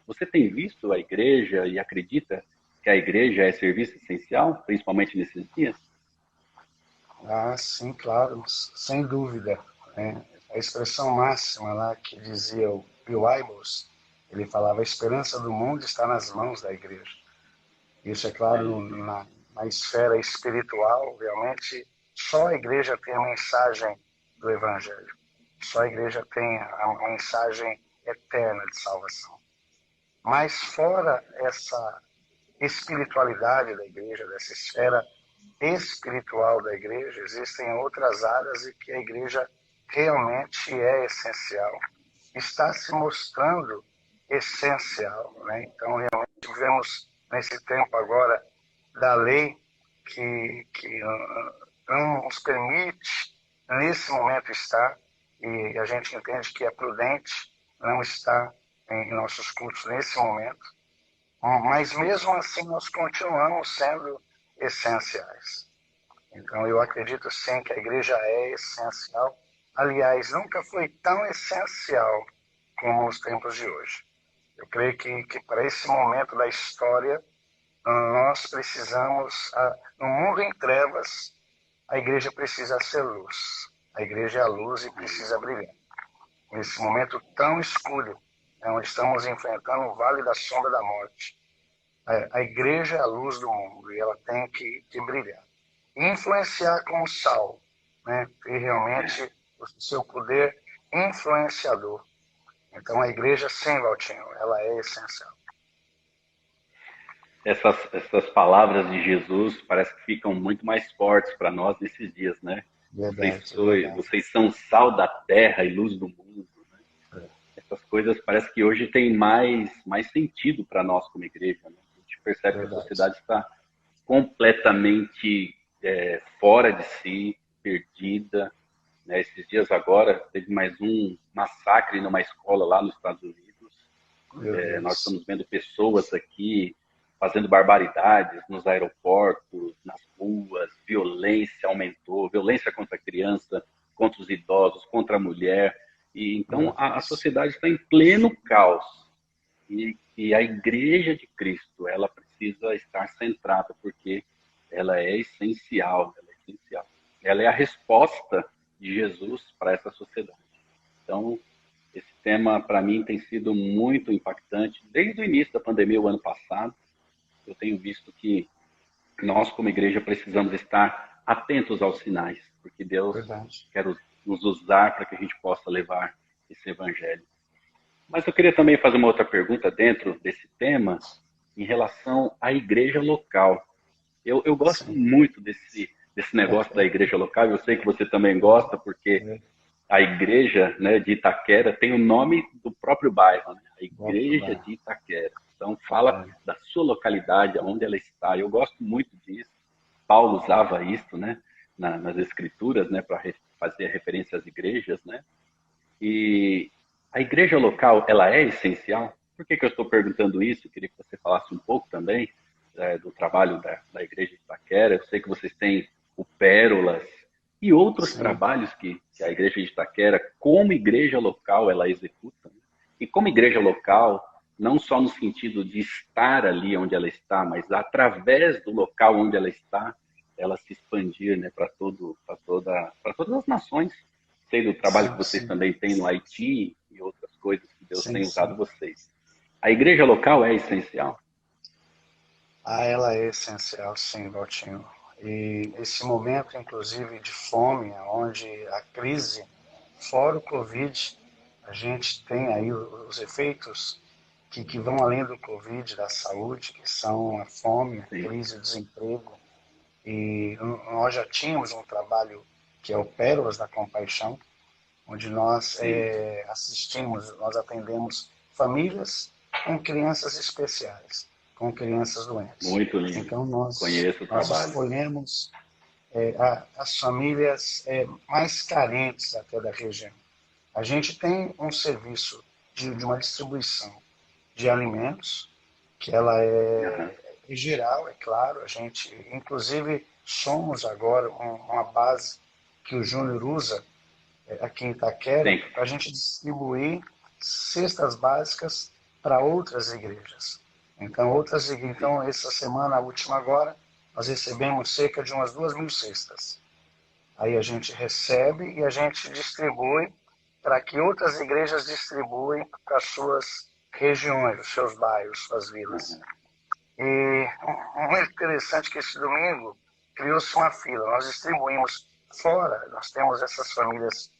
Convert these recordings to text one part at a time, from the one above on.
Você tem visto a igreja e acredita que a igreja é serviço essencial, principalmente nesses dias? Ah, sim, claro, sem dúvida, né? A expressão máxima lá que dizia o Bill Hybels, ele falava: a esperança do mundo está nas mãos da igreja. Isso é claro, É, na esfera espiritual, realmente, só a igreja tem a mensagem do Evangelho. Só a igreja tem a mensagem eterna de salvação. Mas fora essa espiritualidade da igreja, dessa esfera espiritual da igreja, existem outras áreas em que a igreja realmente é essencial, está se mostrando essencial, né? Então, realmente vivemos nesse tempo agora da lei que não nos permite, nesse momento, estar, e a gente entende que é prudente não estar em nossos cultos nesse momento, mas mesmo assim nós continuamos sendo essenciais. Então eu acredito sim que a igreja é essencial. Aliás, nunca foi tão essencial como nos tempos de hoje. Eu creio que para esse momento da história, nós precisamos, no mundo em trevas, a igreja precisa ser luz. A igreja é a luz e precisa brilhar. Nesse momento tão escuro, onde estamos enfrentando o vale da sombra da morte, a igreja é a luz do mundo e ela tem que brilhar. E influenciar com o sal, né? Ter realmente o seu poder influenciador. Então a igreja, sim, Valtinho, ela é essencial. essas palavras de Jesus parece que ficam muito mais fortes para nós nesses dias, né? Verdade, verdade. Vocês são sal da terra e luz do mundo. Essas coisas parece que hoje têm mais sentido para nós como igreja, né? A gente percebe que a Verdade. sociedade está completamente fora de si, perdida, né? Esses dias agora teve mais um massacre numa escola lá nos Estados Unidos. Meu Nós Deus. estamos vendo pessoas aqui fazendo barbaridades nos aeroportos, nas ruas, violência aumentou, violência contra a criança, contra os idosos, contra a mulher. E Meu então a Deus. sociedade está em pleno caos. E a igreja de Cristo, ela precisa estar centrada, porque ela é essencial, ela é essencial. Ela é a resposta de Jesus para essa sociedade. Então, esse tema, para mim, tem sido muito impactante. Desde o início da pandemia, o ano passado, eu tenho visto que nós, como igreja, precisamos estar atentos aos sinais, porque Deus Verdade. quer nos usar para que a gente possa levar esse evangelho. Mas eu queria também fazer uma outra pergunta dentro desse tema, em relação à igreja local. Eu gosto Sim. muito desse negócio da igreja local, eu sei que você também gosta, porque É, a igreja, né, de Itaquera tem o nome do próprio bairro, né? A bom igreja trabalho. de Itaquera. Então fala É, da sua localidade, onde ela está. Eu gosto muito disso. Paulo usava isso, né, nas escrituras, né, para fazer referência às igrejas, né? E a igreja local, ela é essencial? Por que eu estou perguntando isso? Eu queria que você falasse um pouco também do trabalho da igreja de Itaquera. Eu sei que vocês têm o Pérolas e outros sim, trabalhos que a igreja de Itaquera, como igreja local, ela executa. Né? E como igreja local, não só no sentido de estar ali onde ela está, mas através do local onde ela está, ela se expandir, né, para todas as nações. Sei do trabalho que sim, vocês sim, também têm no Haiti e outras coisas que Deus sim, tem usado sim. vocês. A igreja local é essencial? Ah, ela é essencial, sim, Valtinho. E esse momento, inclusive, de fome, onde a crise, fora o Covid, a gente tem aí os efeitos que vão além do Covid, da saúde, que são a fome, a Sim, crise, o desemprego. E nós já tínhamos um trabalho que é o Pérolas da Compaixão, onde nós sim. assistimos, nós atendemos famílias com crianças especiais, com crianças doentes. Muito lindo. Então, Conheço o nós trabalho. escolhemos as famílias mais carentes até da região. A gente tem um serviço de uma distribuição de alimentos, que ela Aham. é geral, é claro. A gente, inclusive, somos agora uma base que o Júnior usa aqui em Itaquera Sim, para a gente distribuir cestas básicas para outras igrejas. Então, essa semana, a última agora, nós recebemos cerca de umas 2.000 cestas. Aí a gente recebe e a gente distribui para que outras igrejas distribuem para as suas regiões, os seus bairros, suas vilas. E muito interessante que esse domingo criou-se uma fila. Nós distribuímos fora, nós temos essas famílias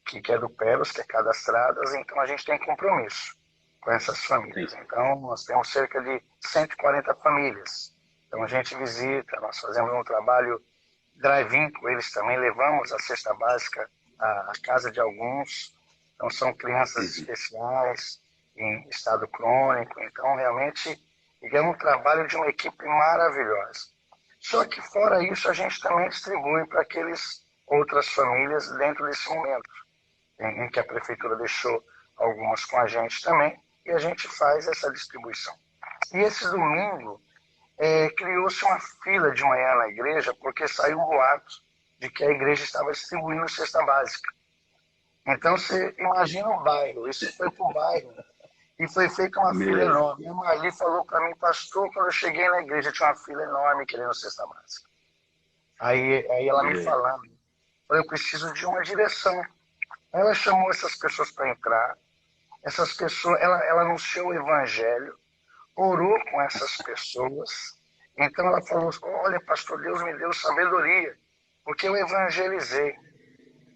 que é do Pelos, que é cadastradas, então a gente tem compromisso com essas famílias. Então nós temos cerca de 140 famílias. Então a gente visita, nós fazemos um trabalho drive-in com eles também, levamos a cesta básica à casa de alguns. Então são crianças especiais, em estado crônico, então realmente é um trabalho de uma equipe maravilhosa. Só que fora isso a gente também distribui para aqueles outras famílias dentro desse momento, em que a prefeitura deixou algumas com a gente também, e a gente faz essa distribuição. E esse domingo criou-se uma fila de manhã na igreja, porque saiu um boato de que a igreja estava distribuindo cesta básica. Então você imagina o bairro, isso foi para o bairro, e foi feita uma fila enorme. A Marli falou para mim, pastor, quando eu cheguei na igreja tinha uma fila enorme querendo cesta básica. Aí ela me falando, eu preciso de uma direção. Aí ela chamou essas pessoas para entrar, essas pessoas, ela anunciou o evangelho, orou com essas pessoas, então ela falou, olha pastor, Deus me deu sabedoria, porque eu evangelizei.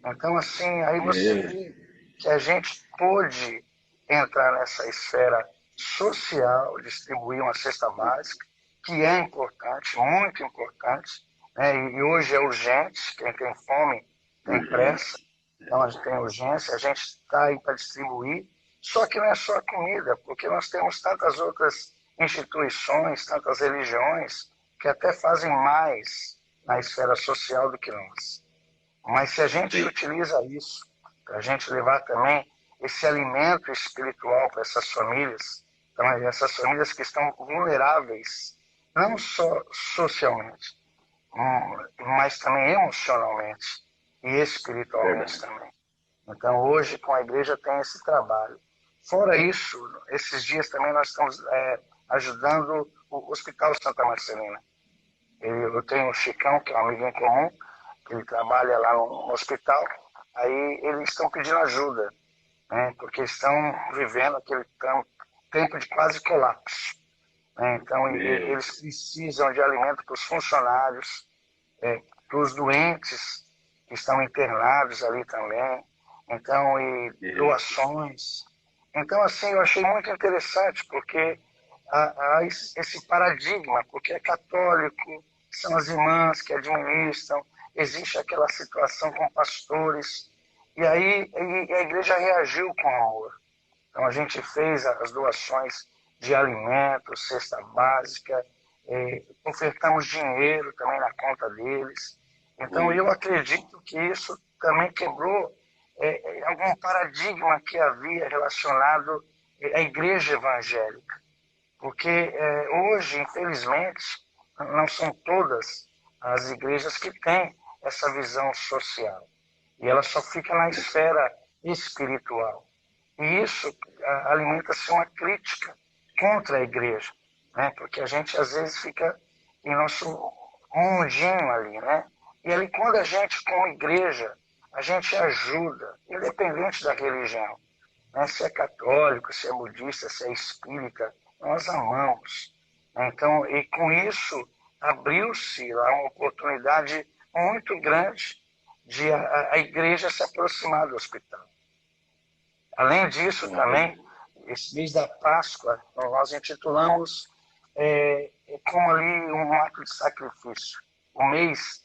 Então assim, aí você vê que a gente pôde entrar nessa esfera social, distribuir uma cesta básica, que é importante, muito importante, né? E hoje é urgente, quem tem fome tem pressa, então a gente tem urgência, a gente está aí para distribuir, só que não é só a comida, porque nós temos tantas outras instituições, tantas religiões, que até fazem mais na esfera social do que nós. Mas se a gente utiliza isso, para a gente levar também esse alimento espiritual para essas famílias, então, essas famílias que estão vulneráveis, não só socialmente, mas também emocionalmente e espiritualmente também. Então, hoje, com a igreja, tem esse trabalho. Fora isso, esses dias também nós estamos ajudando o Hospital Santa Marcelina. Eu tenho o Chicão, que é um amigo em comum, ele trabalha lá no hospital, aí eles estão pedindo ajuda, né, porque estão vivendo aquele tempo de quase colapso. Né, então, eles precisam de alimento para os funcionários, para os doentes que estão internados ali também, então, e doações. Então, assim, eu achei muito interessante, porque há esse paradigma, porque é católico, são as irmãs que administram, existe aquela situação com pastores, e aí a igreja reagiu com amor. Então a gente fez as doações de alimentos, cesta básica, ofertamos dinheiro também na conta deles. Então eu acredito que isso também quebrou algum paradigma que havia relacionado à igreja evangélica. Porque hoje, infelizmente, não são todas as igrejas que têm essa visão social. E ela só fica na esfera espiritual. E isso alimenta-se uma crítica contra a igreja, né? Porque a gente às vezes fica em nosso mundinho ali, né? E ali quando a gente, como igreja, a gente ajuda, independente da religião, né? Se é católico, se é budista, se é espírita, nós amamos. Então, e com isso abriu-se lá uma oportunidade muito grande de a igreja se aproximar do hospital. Além disso, também, esse mês da Páscoa, nós intitulamos como ali um ato de sacrifício, o mês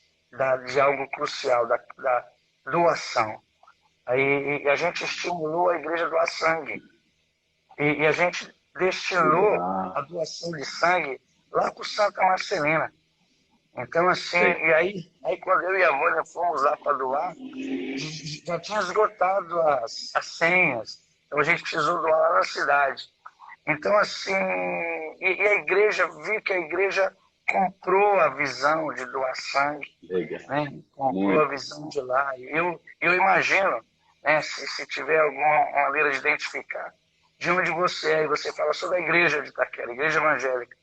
de algo crucial, da doação. Aí a gente estimulou a igreja a doar sangue. E a gente destinou a doação de sangue lá para o Santa Marcelina. Então, assim, e aí quando eu e a Mônica fomos lá para doar, já tinha esgotado as senhas. Então a gente precisou doar lá na cidade. Então, assim, e a igreja, vi que a igreja comprou a visão de doar sangue, né? Comprou a visão de lá. Eu imagino, né, se tiver alguma maneira de identificar, de onde você é, e você fala sobre a igreja de Itaquera, a igreja evangélica.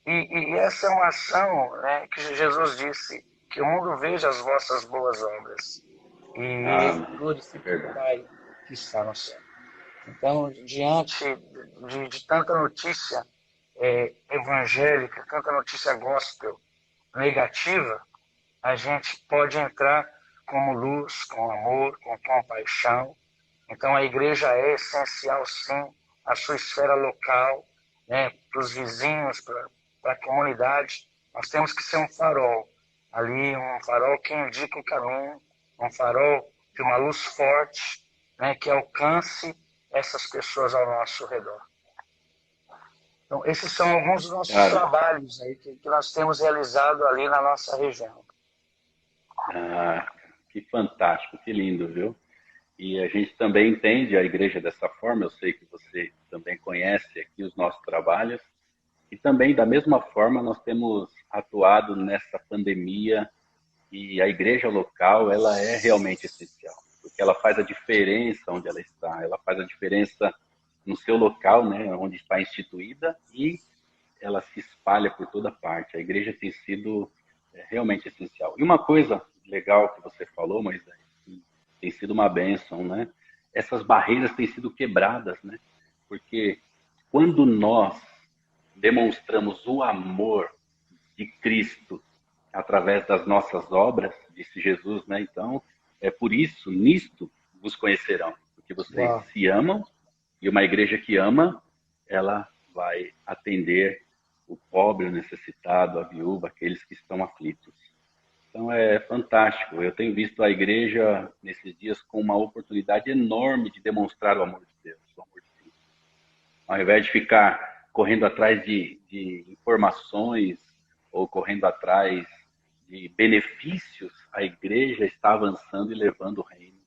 E essa é uma ação, né, que Jesus disse, que o mundo veja as vossas boas obras e ele glorifique o Pai que está no céu. Então, diante de tanta notícia evangélica, tanta notícia gospel negativa, a gente pode entrar como luz, com amor, com compaixão. Então, a igreja é essencial, sim, a sua esfera local, né, para os vizinhos, para a comunidade. Nós temos que ser um farol ali, um farol que indica o caminho, um farol de uma luz forte, né, que alcance essas pessoas ao nosso redor. Então, esses são alguns dos nossos trabalhos aí que nós temos realizado ali na nossa região. Que fantástico, que lindo, viu? E a gente também entende a igreja dessa forma, eu sei que você também conhece aqui os nossos trabalhos, e também da mesma forma nós temos atuado nessa pandemia, e a igreja local, ela é realmente essencial, porque ela faz a diferença onde ela está, ela faz a diferença no seu local, né, onde está instituída, e ela se espalha por toda parte. A igreja tem sido realmente essencial. E uma coisa legal que você falou, Moisés, que tem sido uma bênção, né? Essas barreiras têm sido quebradas, né? Porque quando nós demonstramos o amor de Cristo através das nossas obras, disse Jesus, né? Então, é por isso, nisto vos conhecerão, porque vocês se amam, e uma igreja que ama, ela vai atender o pobre, o necessitado, a viúva, aqueles que estão aflitos. Então é fantástico. Eu tenho visto a igreja nesses dias com uma oportunidade enorme de demonstrar o amor de Deus, o amor de Cristo. Ao invés de ficar correndo atrás de informações ou correndo atrás de benefícios, a igreja está avançando e levando o reino,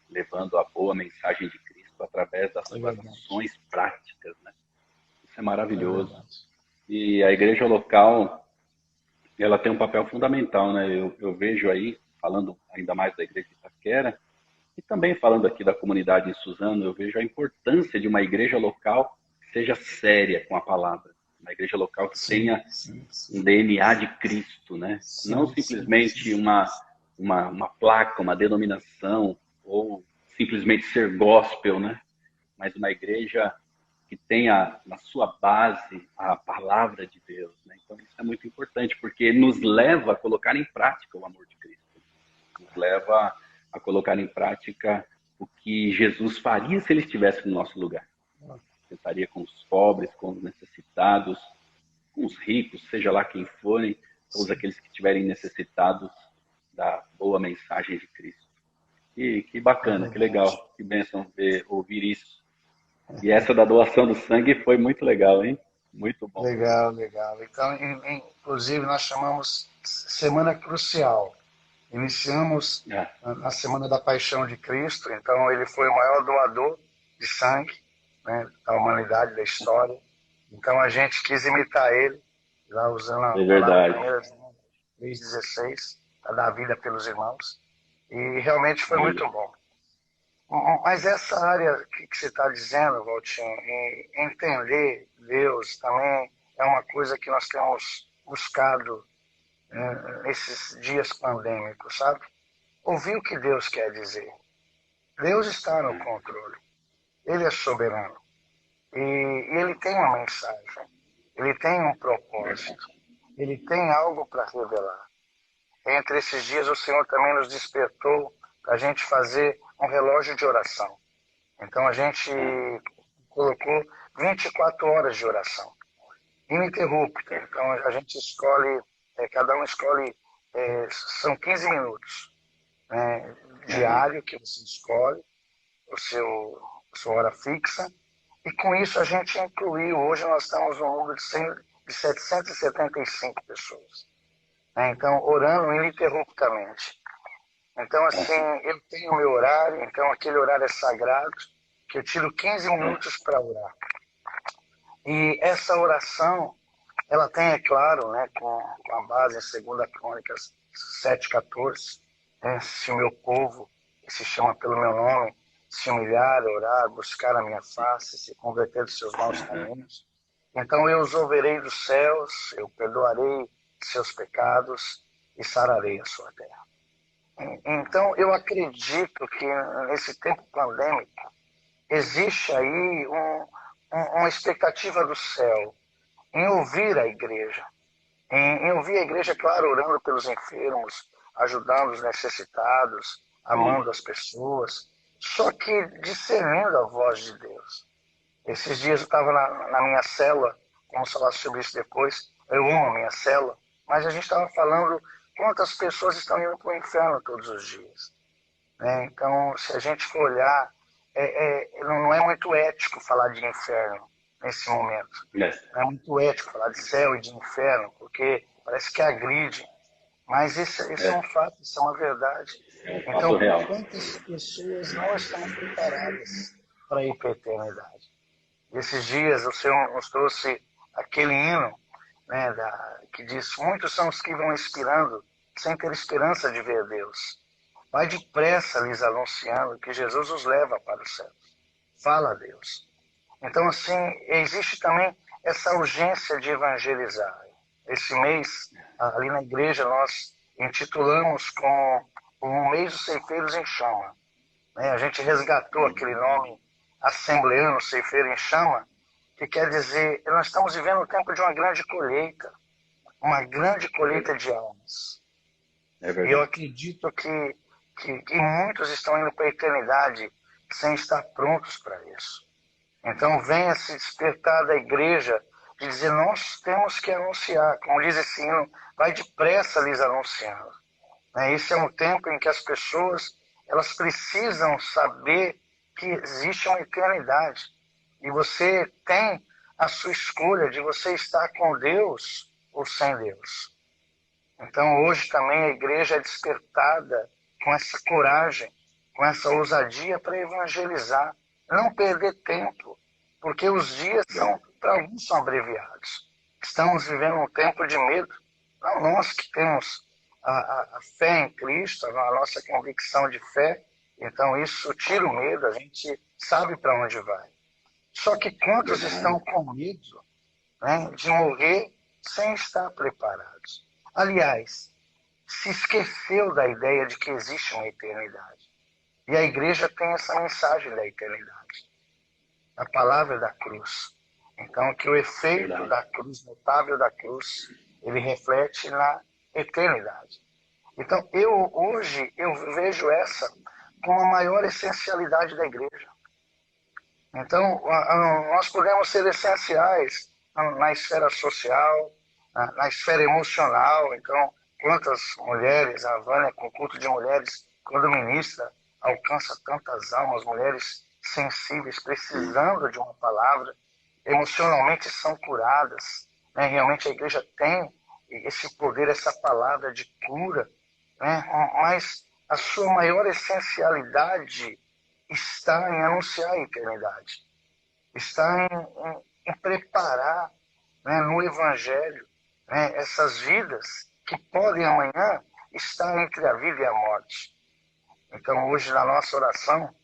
levando a boa mensagem de Cristo através das suas ações práticas, né? Isso é maravilhoso. E a igreja local, ela tem um papel fundamental, né? Eu vejo aí, falando ainda mais da igreja de Itaquera, e também falando aqui da comunidade em Suzano, eu vejo a importância de uma igreja local que seja séria com a palavra. Uma igreja local que tenha um DNA de Cristo, né? Não simplesmente uma placa, uma denominação, ou simplesmente ser gospel, né? Mas uma igreja que tenha na sua base a palavra de Deus, né? Então isso é muito importante, porque nos leva a colocar em prática o amor de Cristo. Nos leva a colocar em prática o que Jesus faria se ele estivesse no nosso lugar. Sentaria com os pobres, com os necessitados, com os ricos, seja lá quem forem, todos aqueles que estiverem necessitados da boa mensagem de Cristo. E que bacana, que legal, que bênção ouvir isso. E essa da doação do sangue foi muito legal, hein? Muito bom. Legal. Então, inclusive, nós chamamos Semana Crucial. Iniciamos na Semana da Paixão de Cristo, então ele foi o maior doador de sangue, né, da humanidade, da história. Então a gente quis imitar ele, lá usando a palavra 3,16, para dar vida pelos irmãos. E realmente foi muito bom. Mas essa área que você está dizendo, Valtinho, entender Deus também é uma coisa que nós temos buscado nesses dias pandêmicos, sabe? Ouvir o que Deus quer dizer. Deus está no controle. Ele é soberano. E ele tem uma mensagem. Ele tem um propósito. Ele tem algo para revelar. Entre esses dias o Senhor também nos despertou para a gente fazer um relógio de oração. Então a gente colocou 24 horas de oração, ininterrupta. Então a gente escolhe, cada um escolhe, são 15 minutos, né, diário que você escolhe, sua hora fixa, e com isso a gente incluiu, hoje nós estamos no número de 775 pessoas. Né, então, orando ininterruptamente. Então, assim, eu tenho o meu horário, então aquele horário é sagrado, que eu tiro 15 minutos para orar. E essa oração, ela tem, é claro, né, com a base em 2 Crônicas 7,14, né, se o meu povo, que se chama pelo meu nome, se humilhar, orar, buscar a minha face, se converter dos seus maus caminhos, então eu os ouvirei dos céus, eu perdoarei seus pecados e sararei a sua terra. Então eu acredito que nesse tempo pandêmico existe aí uma expectativa do céu em ouvir a igreja, em ouvir a igreja, claro, orando pelos enfermos, ajudando os necessitados, amando as pessoas, só que discernindo a voz de Deus. Esses dias eu estava na minha célula, vamos falar sobre isso depois, eu amo a minha célula, mas a gente estava falando quantas pessoas estão indo para o inferno todos os dias. Né? Então, se a gente for olhar, não é muito ético falar de inferno nesse momento. Não é muito ético falar de céu e de inferno, porque parece que agride. Mas isso é um fato, isso é uma verdade. Então, quantas pessoas não estão preparadas para ir para a eternidade? Esses dias o Senhor nos trouxe aquele hino, né, que diz: muitos são os que vão expirando sem ter esperança de ver Deus. Vai depressa lhes anunciando que Jesus os leva para os céus. Fala a Deus. Então, assim, existe também essa urgência de evangelizar. Esse mês, ali na igreja, nós intitulamos como o mês dos ceifeiros em chama. A gente resgatou aquele nome assembleano, ceifeiro em chama, que quer dizer, nós estamos vivendo o tempo de uma grande colheita de almas. E eu acredito que muitos estão indo para a eternidade sem estar prontos para isso. Então venha se despertar da igreja de dizer: nós temos que anunciar, como diz esse hino, vai depressa lhes anunciando. Esse é um tempo em que as pessoas elas precisam saber que existe uma eternidade. E você tem a sua escolha de você estar com Deus ou sem Deus. Então hoje também a igreja é despertada com essa coragem, com essa ousadia para evangelizar. Não perder tempo, porque os dias para alguns são abreviados. Estamos vivendo um tempo de medo. Não nós que temos a fé em Cristo, a nossa convicção de fé, então isso tira o medo, a gente sabe para onde vai. Só que quantos estão com medo, né, de morrer sem estar preparados? Aliás, se esqueceu da ideia de que existe uma eternidade. E a igreja tem essa mensagem da eternidade. A palavra da cruz. Então, que o efeito da cruz, notável da cruz, ele reflete na eternidade. Então, hoje eu vejo essa como a maior essencialidade da igreja. Então, nós podemos ser essenciais na esfera social, na esfera emocional. Então, quantas mulheres, a Vânia, com o culto de mulheres, quando ministra, alcança tantas almas, mulheres sensíveis, precisando de uma palavra, emocionalmente são curadas. Né? Realmente a igreja tem esse poder, essa palavra de cura, né? Mas a sua maior essencialidade está em anunciar a eternidade, está em preparar, né, no Evangelho, né, essas vidas que podem amanhã estar entre a vida e a morte. Então hoje na nossa oração,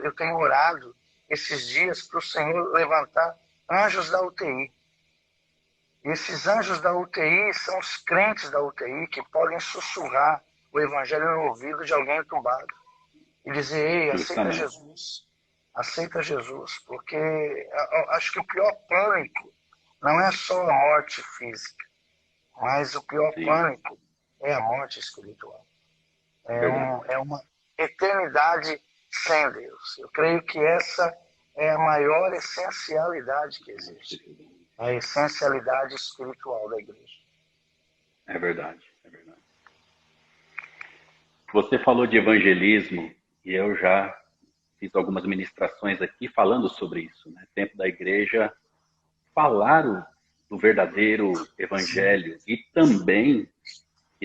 eu tenho orado esses dias para o Senhor levantar anjos da UTI. E esses anjos da UTI são os crentes da UTI que podem sussurrar o Evangelho no ouvido de alguém entubado e dizer: ei, aceita Jesus, aceita Jesus, porque acho que o pior pânico não é só a morte física, mas o pior pânico é a morte espiritual. É uma eternidade sem Deus. Eu creio que essa é a maior essencialidade que existe. A essencialidade espiritual da igreja. É verdade, é verdade. Você falou de evangelismo e eu já fiz algumas ministrações aqui falando sobre isso, né? Tempo da igreja falar do verdadeiro evangelho e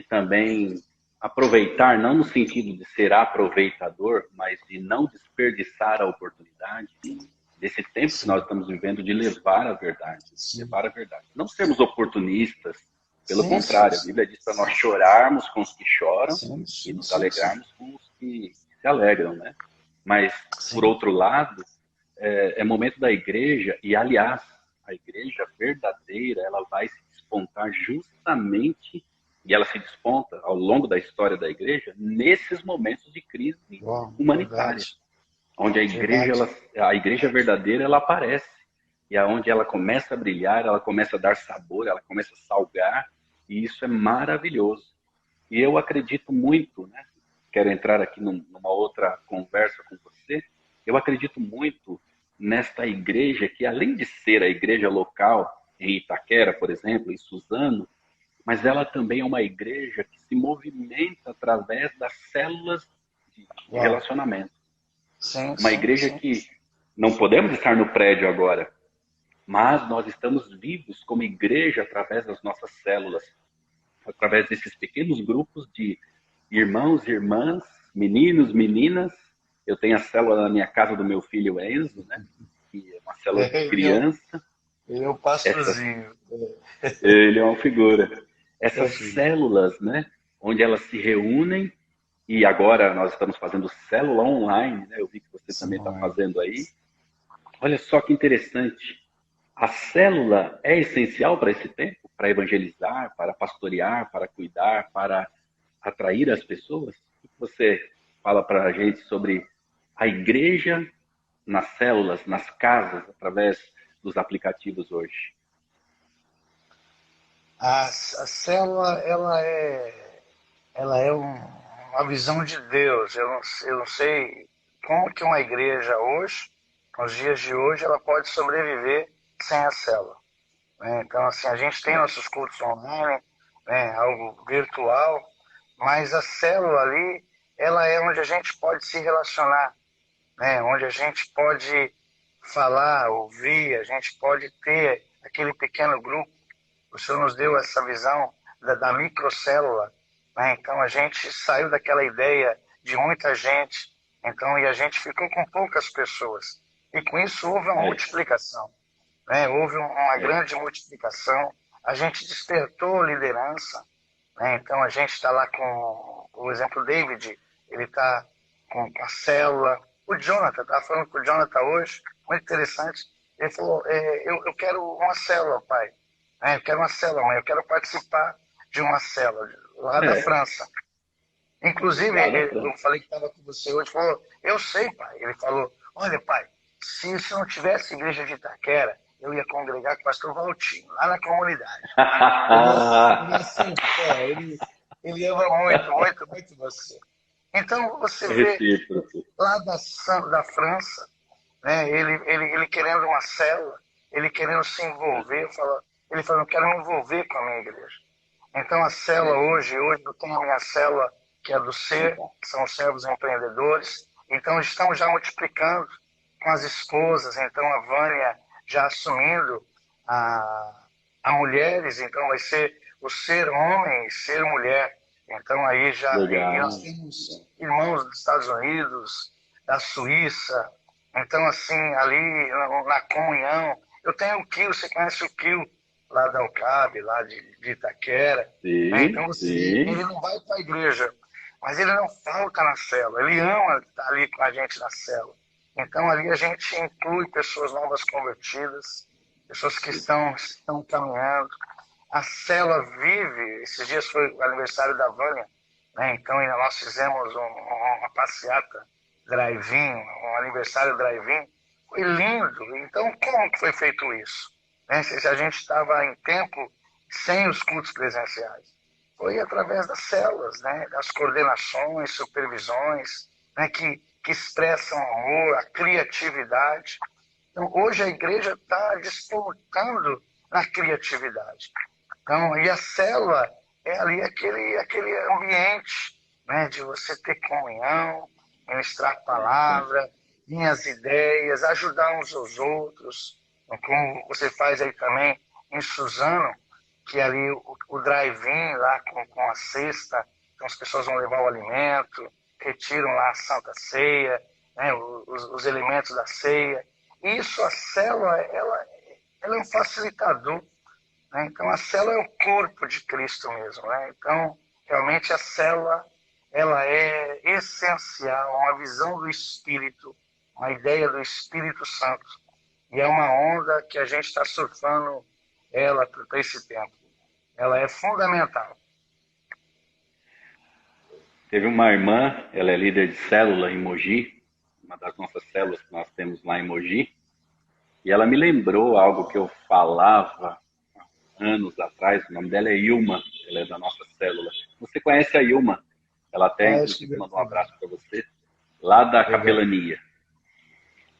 também aproveitar, não no sentido de ser aproveitador, mas de não desperdiçar a oportunidade desse tempo que nós estamos vivendo de levar a verdade. Levar a verdade. Não sermos oportunistas, pelo contrário, a Bíblia diz para nós chorarmos com os que choram e nos alegrarmos com os que se alegram, né? Mas, por Sim. outro lado, é momento da igreja, e aliás, a igreja verdadeira, ela vai se despontar justamente, e ela se desponta ao longo da história da igreja, nesses momentos de crise Bom, humanitária, verdade, onde verdade. a igreja verdadeira, ela aparece, e aonde ela começa a brilhar, ela começa a dar sabor, ela começa a salgar, e isso é maravilhoso. E eu acredito muito, né? Quero entrar aqui numa outra conversa com você. Eu acredito muito nesta igreja que, além de ser a igreja local em Itaquera, por exemplo, em Suzano, mas ela também é uma igreja que se movimenta através das células de Uau. relacionamento. Sim, Uma sim, igreja sim. que não podemos estar no prédio agora, mas nós estamos vivos como igreja através das nossas células, através desses pequenos grupos de irmãos e irmãs, meninos, meninas. Eu tenho a célula na minha casa do meu filho Enzo, né? Que é uma célula de Ele é, criança. ele é o Essa, pastorzinho. ele é uma figura. Essas Tadinho. células, né? Onde elas se reúnem, e agora nós estamos fazendo célula online, né? Eu vi que você também está Sim. fazendo aí. Olha só que interessante. A célula é essencial para esse tempo, para evangelizar, para pastorear, para cuidar, para atrair as pessoas? O que você fala para a gente sobre a igreja nas células, nas casas, através dos aplicativos hoje? A célula, ela é uma visão de Deus. Eu não sei como que uma igreja hoje, nos dias de hoje, ela pode sobreviver sem a célula, né? Então, assim, a gente tem É, nossos cultos online, né, algo virtual, mas a célula ali, ela é onde a gente pode se relacionar, né, onde a gente pode falar, ouvir, a gente pode ter aquele pequeno grupo. O Senhor nos deu essa visão da microcélula, né? Então a gente saiu daquela ideia de muita gente, então, e a gente ficou com poucas pessoas. E com isso houve uma é, multiplicação, né? Houve uma é, grande multiplicação, a gente despertou liderança, né? Então a gente está lá com, por exemplo, o David, ele está com a célula, o Jonathan, estava falando com o Jonathan hoje, muito interessante, ele falou, eu quero uma célula, pai, eu quero uma célula, mãe, eu quero participar de uma célula lá da é, França. Inclusive, lá na eu França. falei que estava com você hoje, falou, eu sei, pai. Ele falou, olha, pai, se não tivesse igreja de Itaquera, eu ia congregar com o pastor Valtinho, lá na comunidade. Ele é assim, ele ama muito, muito, muito você. Então, você É vê recíproco. lá da França, né, ele querendo uma célula, ele querendo se envolver, ele falou, eu quero me envolver com a minha igreja. Então, a célula hoje eu tenho a minha célula, que é do Ser, que são os servos empreendedores. Então, estamos já multiplicando com as esposas. Então, a Vânia já assumindo a, a mulheres. Então, vai ser o ser homem e ser mulher. Então, aí já. E nós Legal. temos irmãos dos Estados Unidos, da Suíça. Então, assim, ali na comunhão. Eu tenho o Kio, você conhece o Kio? Lá da Alcabe, lá de Itaquera, né? Sim, Então você vê, sim. ele não vai para a igreja, mas ele não falta na célula, ele ama estar ali com a gente na célula. Então ali a gente inclui pessoas novas convertidas, pessoas que estão caminhando. A célula vive, esses dias foi o aniversário da Vânia, né? Então nós fizemos uma passeata drive-in, um aniversário drive-in, foi lindo. Então como que foi feito isso? Né? Se a gente estava em tempo sem os cultos presenciais. Foi através das células, né? Das coordenações, supervisões, né? Que expressam amor, a criatividade. Então, hoje a igreja está despontando na criatividade. Então, e a célula é ali aquele ambiente, né? De você ter comunhão, ministrar a palavra, minhas ideias, ajudar uns aos outros, como você faz aí também em Suzano, que é ali o drive-in lá com a cesta, então as pessoas vão levar o alimento, retiram lá a Santa Ceia, né, os elementos da ceia. Isso, a célula, ela é um facilitador, né? Então a célula é o corpo de Cristo mesmo, né? Então, realmente a célula ela é essencial, uma visão do Espírito, uma ideia do Espírito Santo. E é uma onda que a gente está surfando ela para esse tempo. Ela é fundamental. Teve uma irmã, ela é líder de célula em Mogi, uma das nossas células que nós temos lá em Mogi, e ela me lembrou algo que eu falava anos atrás. O nome dela é Ilma, ela é da nossa célula. Você conhece a Ilma? Ela até, inclusive, mandou um abraço para você, lá da capelania.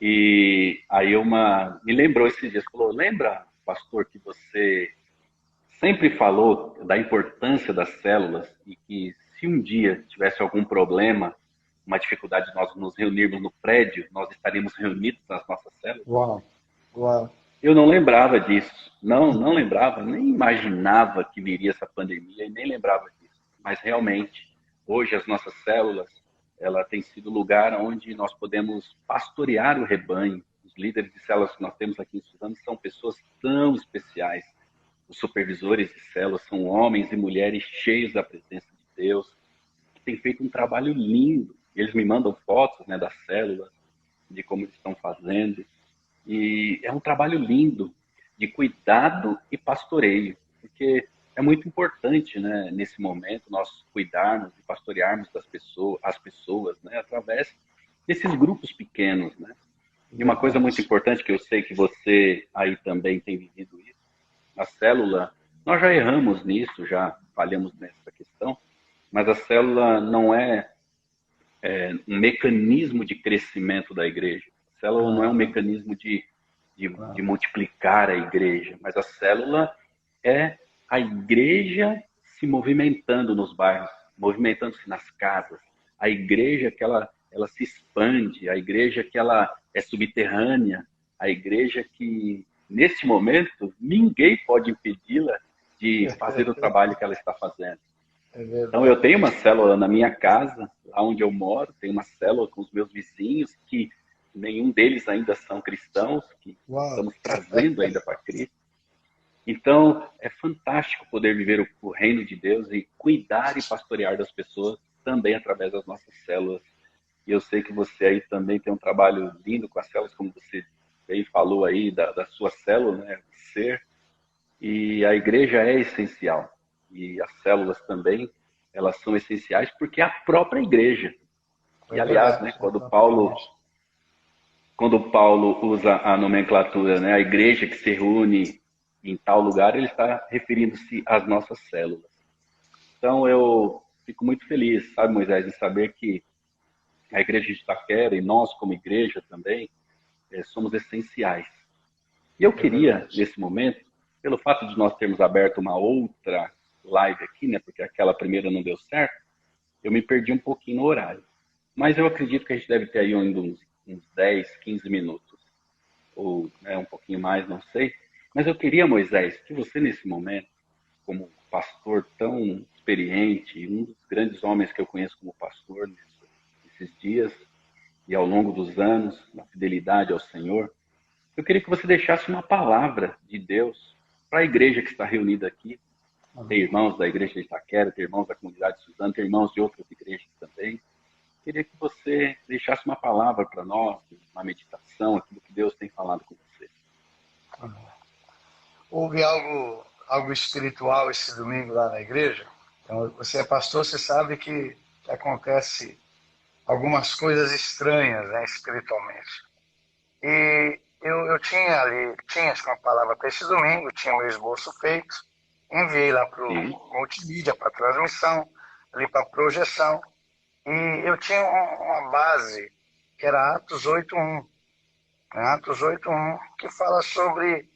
E a Ilma me lembrou esses dias, falou, lembra, pastor, que você sempre falou da importância das células e que se um dia tivesse algum problema, uma dificuldade de nós nos reunirmos no prédio, nós estaríamos reunidos nas nossas células? Uau, uau. Eu não lembrava disso, não lembrava, nem imaginava que viria essa pandemia e nem lembrava disso. Mas realmente, hoje as nossas células, ela tem sido o lugar onde nós podemos pastorear o rebanho. Os líderes de células que nós temos aqui em Suzano são pessoas tão especiais. Os supervisores de células são homens e mulheres cheios da presença de Deus, que têm feito um trabalho lindo. Eles me mandam fotos, né, das células, de como eles estão fazendo. E é um trabalho lindo de cuidado e pastoreio, porque é muito importante, né, nesse momento, nós cuidarmos e pastorearmos as pessoas, né, através desses grupos pequenos, né? E uma coisa muito importante que eu sei que você aí também tem vivido isso, a célula, nós já erramos nisso, já falhamos nessa questão, mas a célula não é um mecanismo de crescimento da igreja. A célula não é um mecanismo de multiplicar a igreja, mas a célula é a igreja se movimentando nos bairros, movimentando-se nas casas. A igreja que ela se expande, a igreja que ela é subterrânea, a igreja que, nesse momento, ninguém pode impedi-la de fazer o trabalho que ela está fazendo. Então, eu tenho uma célula na minha casa, lá onde eu moro, tenho uma célula com os meus vizinhos, que nenhum deles ainda são cristãos, que estamos trazendo ainda para Cristo. Então, é fantástico poder viver o reino de Deus e cuidar e pastorear das pessoas também através das nossas células. E eu sei que você aí também tem um trabalho lindo com as células, como você bem falou aí da sua célula, né, ser. E a igreja é essencial. E as células também, elas são essenciais porque é a própria igreja. E, aliás, né, quando Paulo usa a nomenclatura, né, a igreja que se reúne em tal lugar, ele está referindo-se às nossas células. Então, eu fico muito feliz, sabe, Moisés, em saber que a igreja de Itaquera e nós, como igreja também, somos essenciais. E eu queria, nesse momento, pelo fato de nós termos aberto uma outra live aqui, né, porque aquela primeira não deu certo, eu me perdi um pouquinho no horário. Mas eu acredito que a gente deve ter aí ainda uns 10, 15 minutos, ou né, um pouquinho mais, não sei. Mas eu queria, Moisés, que você nesse momento, como pastor tão experiente, um dos grandes homens que eu conheço como pastor nesses dias e ao longo dos anos, na fidelidade ao Senhor, eu queria que você deixasse uma palavra de Deus para a igreja que está reunida aqui. Tem irmãos da igreja de Itaquera, tem irmãos da comunidade de Suzano, tem irmãos de outras igrejas também. Queria que você deixasse uma palavra para nós, uma meditação, aquilo que Deus tem falado com você. Houve algo espiritual esse domingo lá na igreja. Então, você é pastor, você sabe que acontece algumas coisas estranhas, né, espiritualmente. E eu tinha ali, tinha uma palavra para esse domingo, tinha meu esboço feito, enviei lá para o multimídia, para a transmissão, ali para a projeção, e eu tinha uma base que era Atos 8.1, Atos 8.1, que fala sobre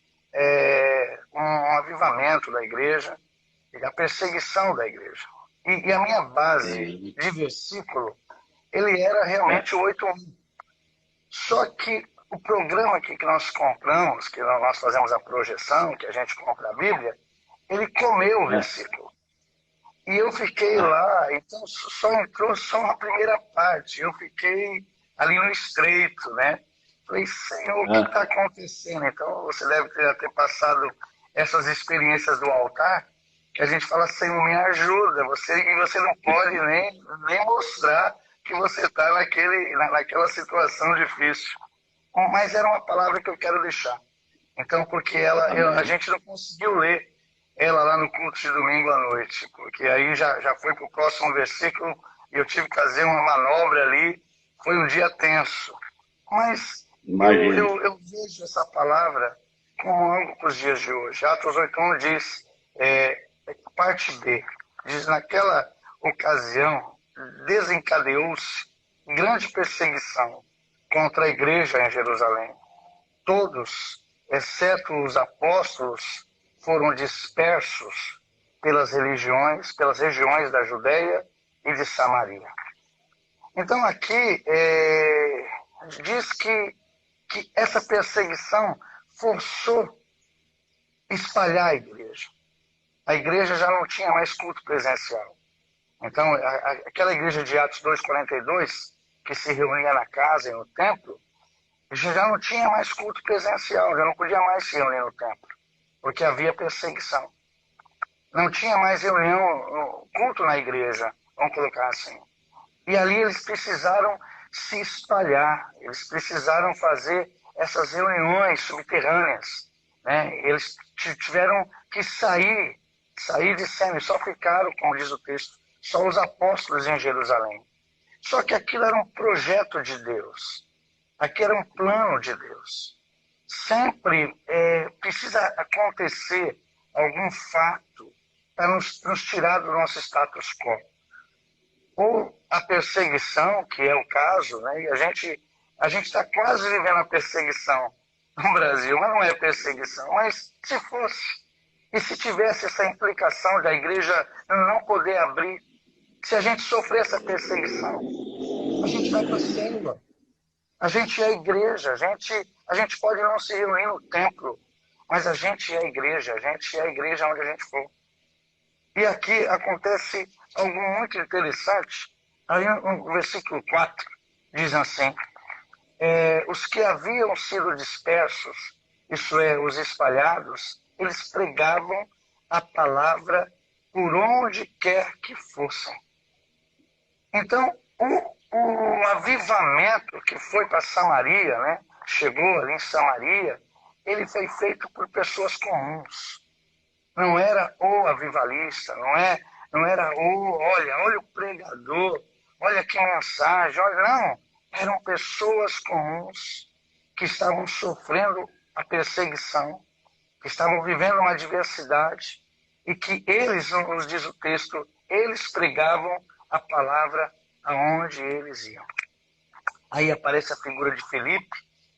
um avivamento da igreja e a perseguição da igreja. E a minha base de versículo, ele era realmente o 8.1. Só que o programa que nós compramos, que nós fazemos a projeção, que a gente compra a Bíblia, ele comeu o versículo. E eu fiquei lá, então só entrou só a primeira parte. Eu fiquei ali no estreito, né? Falei, Senhor, o que está acontecendo? Então você deve ter passado essas experiências do altar, que a gente fala, Senhor, me ajuda, e você não pode nem mostrar que você está naquela situação difícil. Mas era uma palavra que eu quero deixar. Então, porque a gente não conseguiu ler ela lá no culto de domingo à noite, porque aí já foi para o próximo versículo e eu tive que fazer uma manobra ali, foi um dia tenso. Mas eu vejo essa palavra como algo para os dias de hoje. Atos 8:1 diz, parte B, diz, naquela ocasião desencadeou-se grande perseguição contra a igreja em Jerusalém. Todos, exceto os apóstolos, foram dispersos pelas regiões da Judéia e de Samaria. Então aqui diz que essa perseguição forçou espalhar a igreja. A igreja já não tinha mais culto presencial. Então, aquela igreja de Atos 2:42, que se reunia na casa e no templo, já não tinha mais culto presencial, já não podia mais se reunir no templo, porque havia perseguição. Não tinha mais reunião, culto na igreja, vamos colocar assim. E ali eles precisaram se espalhar, eles precisaram fazer essas reuniões subterrâneas, né? Eles tiveram que sair de cena, e só ficaram, como diz o texto, só os apóstolos em Jerusalém. Só que aquilo era um projeto de Deus, aquilo era um plano de Deus. Sempre precisa acontecer algum fato para nos tirar do nosso status quo. Ou a perseguição, que é o caso, né? E a gente está quase vivendo a perseguição no Brasil, mas não é perseguição. Mas se fosse, e se tivesse essa implicação da igreja não poder abrir, se a gente sofrer essa perseguição, a gente vai para a célula. A gente é a igreja, a gente pode não se reunir no templo, mas a gente é a igreja onde a gente for. E aqui acontece algo muito interessante. Aí no versículo 4 diz assim, os que haviam sido dispersos, isso é, os espalhados, eles pregavam a palavra por onde quer que fossem. Então, o avivamento que foi para Samaria, né, chegou ali em Samaria, ele foi feito por pessoas comuns. Não era o avivalista, não era olha o pregador, olha que mensagem, olha, não. Eram pessoas comuns que estavam sofrendo a perseguição, que estavam vivendo uma adversidade e que eles, nos diz o texto, eles pregavam a palavra aonde eles iam. Aí aparece a figura de Filipe,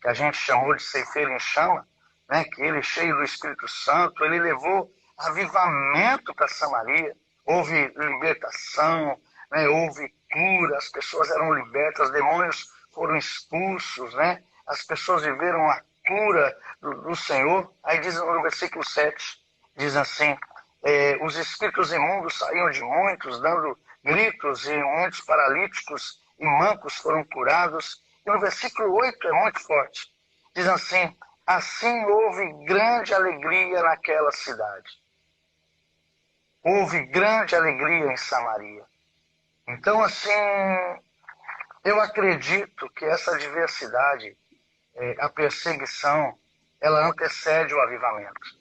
que a gente chamou de ceifeiro em chama, né, que ele, cheio do Espírito Santo, ele levou avivamento para Samaria. Houve libertação, né, houve cura, as pessoas eram libertas, demônios foram expulsos, né, as pessoas viveram a cura do Senhor. Aí diz no versículo 7, diz assim, os espíritos imundos saíam de muitos, dando gritos, e muitos paralíticos e mancos foram curados. E no versículo 8 é muito forte. Diz assim, assim houve grande alegria naquela cidade. Houve grande alegria em Samaria. Então, assim, eu acredito que essa diversidade, a perseguição, ela antecede o avivamento.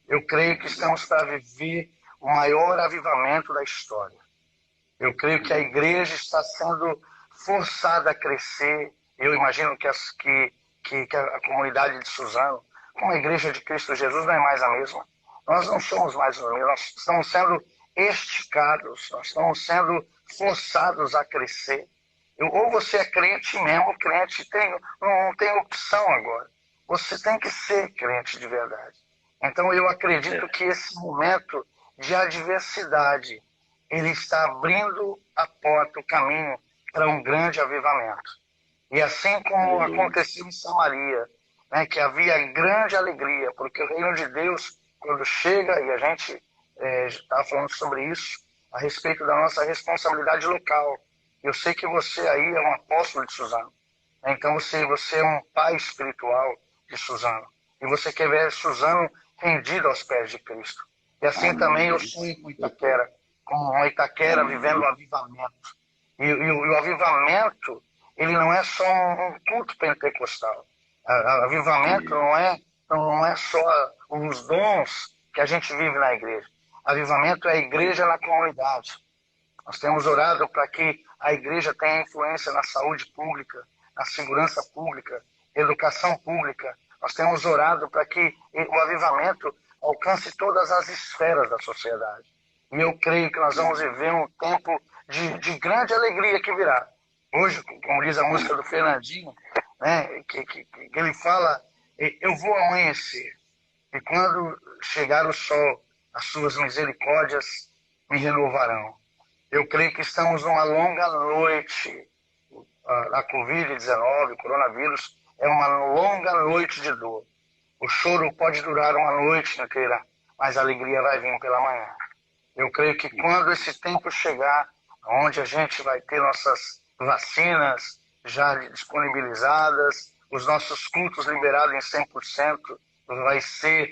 Eu creio que estamos para viver o maior avivamento da história. Eu creio que a igreja está sendo forçada a crescer. Eu imagino que a comunidade de Suzano, como a igreja de Cristo Jesus, não é mais a mesma. Nós não somos mais os mesmos, nós estamos sendo esticados, nós estamos sendo forçados a crescer. Ou você é crente mesmo, crente não tem opção agora. Você tem que ser crente de verdade. Então eu acredito que esse momento de adversidade, ele está abrindo a porta, o caminho para um grande avivamento. E assim como aconteceu em Samaria, né, que havia grande alegria, porque o reino de Deus, quando chega, e a gente estava falando sobre isso, a respeito da nossa responsabilidade local. Eu sei que você aí é um apóstolo de Suzano. Então você é um pai espiritual de Suzano. E você quer ver Suzano rendido aos pés de Cristo. E assim também eu sonho com Itaquera, como uma Itaquera vivendo o avivamento. E o avivamento, ele não é só um culto pentecostal. Avivamento não é só os dons que a gente vive na igreja. Avivamento é a igreja na comunidade. Nós temos orado para que a igreja tenha influência na saúde pública, na segurança pública, educação pública. Nós temos orado para que o avivamento alcance todas as esferas da sociedade. E eu creio que nós vamos viver um tempo de grande alegria que virá. Hoje, como diz a música do Fernandinho, né, que ele fala, eu vou amanhecer, e quando chegar o sol, as suas misericórdias me renovarão. Eu creio que estamos numa longa noite. A Covid-19, o coronavírus, é uma longa noite de dor. O choro pode durar uma noite inteira, mas a alegria vai vir pela manhã. Eu creio que quando esse tempo chegar, onde a gente vai ter nossas vacinas já disponibilizadas, os nossos cultos liberados em 100%, vai ser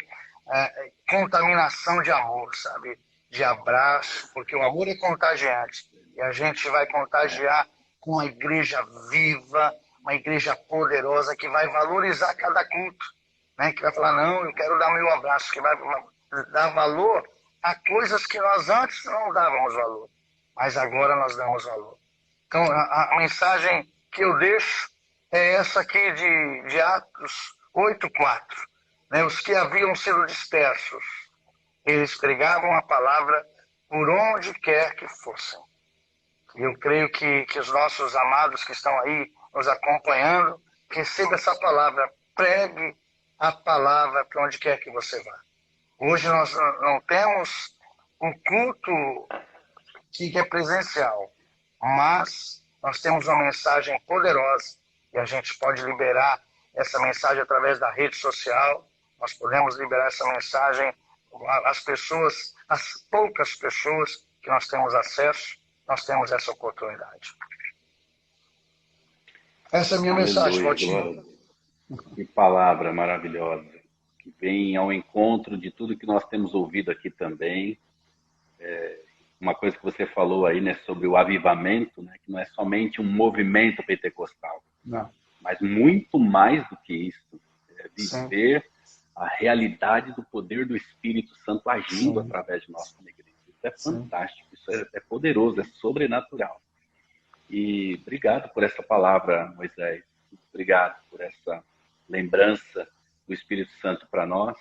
contaminação de amor, sabe? De abraço, porque o amor é contagiante. E a gente vai contagiar com uma igreja viva, uma igreja poderosa que vai valorizar cada culto, né? Que vai falar, não, eu quero dar meu abraço, que vai dar valor a coisas que nós antes não dávamos valor, mas agora nós damos valor. Então, a mensagem que eu deixo é essa aqui de Atos 8:4. Né? Os que haviam sido dispersos, eles pregavam a palavra por onde quer que fossem. Eu creio que os nossos amados que estão aí nos acompanhando, recebam essa palavra, pregue a palavra para onde quer que você vá. Hoje nós não temos um culto que é presencial, mas nós temos uma mensagem poderosa e a gente pode liberar essa mensagem através da rede social, nós podemos liberar essa mensagem às pessoas, às poucas pessoas que nós temos acesso, nós temos essa oportunidade. Essa é a minha mensagem, Valtinho. Que palavra maravilhosa, que vem ao encontro de tudo que nós temos ouvido aqui também. Uma coisa que você falou aí, né, sobre o avivamento, né, que não é somente um movimento pentecostal, não, mas muito mais do que isso, viver sim, a realidade do poder do Espírito Santo agindo sim, através de nós como igreja. Isso é sim, fantástico, isso é poderoso, é sobrenatural. E obrigado por essa palavra, Moisés. Obrigado por essa lembrança do Espírito Santo para nós.